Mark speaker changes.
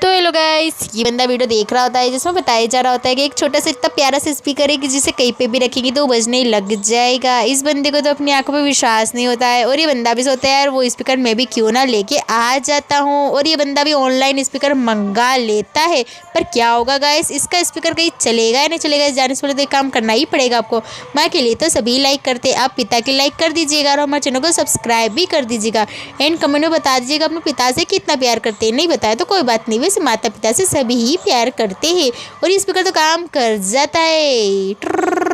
Speaker 1: तो hello guys, ये बंदा वीडियो देख रहा होता है जिसमें बताया जा रहा होता है कि एक छोटा सा इतना प्यारा सा स्पीकर है कि जिसे कहीं पे भी रखेगी तो बजने लग जाएगा। इस बंदे को तो अपनी आंखों पे विश्वास नहीं होता है और ये बंदा भी सोचता है यार वो स्पीकर मैं भी क्यों ना लेके आ जाता हूँ। और ये बंदा भी ऑनलाइन स्पीकर मंगा लेता है। पर क्या होगा गाइस, इसका स्पीकर कहीं चलेगा या नहीं चलेगा, इस जाने से पहले तो एक काम करना ही पड़ेगा आपको। माँ के लिए तो सभी लाइक करते, आप पिता के लाइक कर दीजिएगा और हमारे चैनल को सब्सक्राइब भी कर दीजिएगा। एंड कमेंट में बता दीजिएगा अपने पिता से कितना प्यार करते हैं। नहीं बताया तो कोई बात नहीं, वैसे माता पिता से सभी ही प्यार करते हैं और इस प्रकार तो काम कर जाता है।